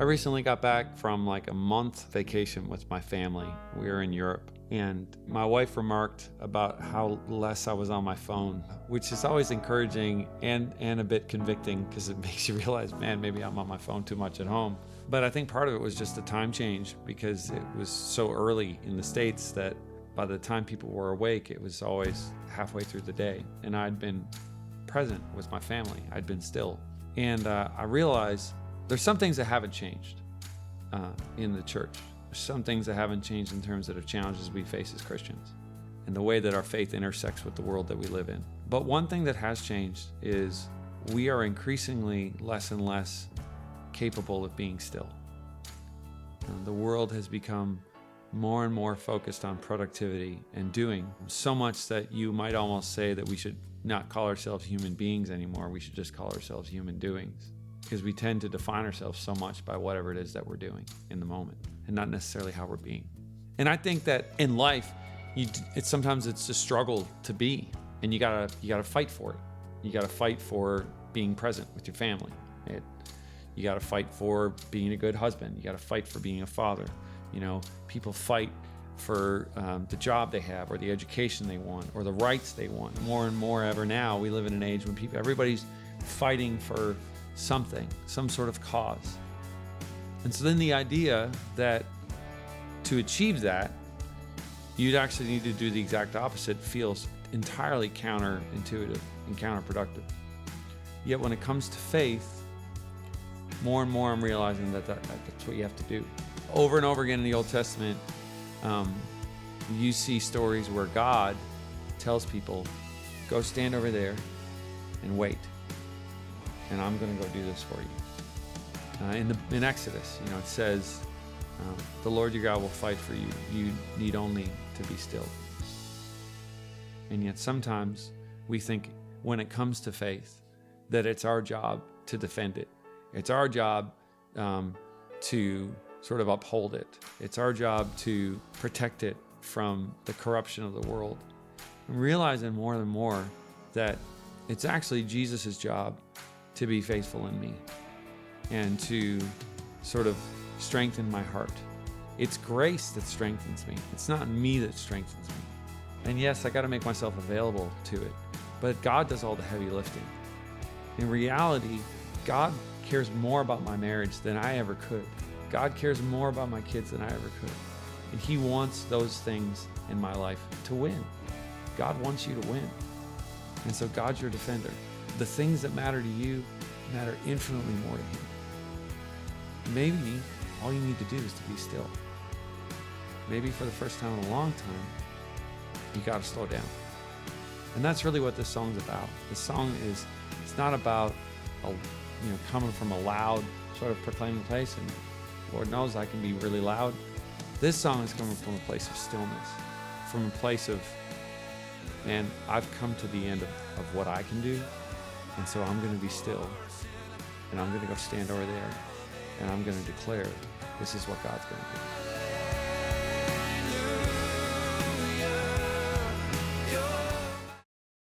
I recently got back from like a month vacation with my family. We were in Europe, and my wife remarked about how less I was on my phone, which is always encouraging and a bit convicting, because it makes you realize, man, maybe I'm on my phone too much at home. But I think part of it was just a time change, because it was so early in the States that by the time people were awake, it was always halfway through the day, and I'd been present with my family. I'd been still. And I realized there's some things that haven't changed in the church. There's some things that haven't changed in terms of the challenges we face as Christians and the way that our faith intersects with the world that we live in. But one thing that has changed is we are increasingly less and less capable of being still. The world has become more and more focused on productivity and doing, so much that you might almost say that we should not call ourselves human beings anymore. We should just call ourselves human doings, because we tend to define ourselves so much by whatever it is that we're doing in the moment and not necessarily how we're being. And I think that in life, sometimes it's a struggle to be, and you gotta fight for it. You gotta fight for being present with your family. You gotta fight for being a good husband. You gotta fight for being a father. People fight for the job they have, or the education they want, or the rights they want. More and more ever now, we live in an age when everybody's fighting for something, some sort of cause. And so then the idea that to achieve that, you'd actually need to do the exact opposite feels entirely counterintuitive and counterproductive. Yet when it comes to faith, more and more I'm realizing that that's what you have to do. Over and over again in the Old Testament, you see stories where God tells people, go stand over there and wait, and I'm going to go do this for you. In Exodus, it says, the Lord your God will fight for you. You need only to be still. And yet sometimes we think when it comes to faith that it's our job to defend it. It's our job to sort of uphold it. It's our job to protect it from the corruption of the world. I'm realizing more and more that it's actually Jesus' job to be faithful in me and to sort of strengthen my heart. It's grace that strengthens me. It's not me that strengthens me. And yes, I got to make myself available to it, but God does all the heavy lifting. In reality, God cares more about my marriage than I ever could. God cares more about my kids than I ever could. And He wants those things in my life to win. God wants you to win. And so God's your defender. The things that matter to you matter infinitely more to Him. Maybe all you need to do is to be still. Maybe for the first time in a long time, you got to slow down. And that's really what this song's about. This song it's not about coming from a loud sort of proclaiming place, and Lord knows I can be really loud. This song is coming from a place of stillness, from a place of, man, I've come to the end of what I can do, and so I'm going to be still, and I'm going to go stand over there, and I'm going to declare this is what God's going to do.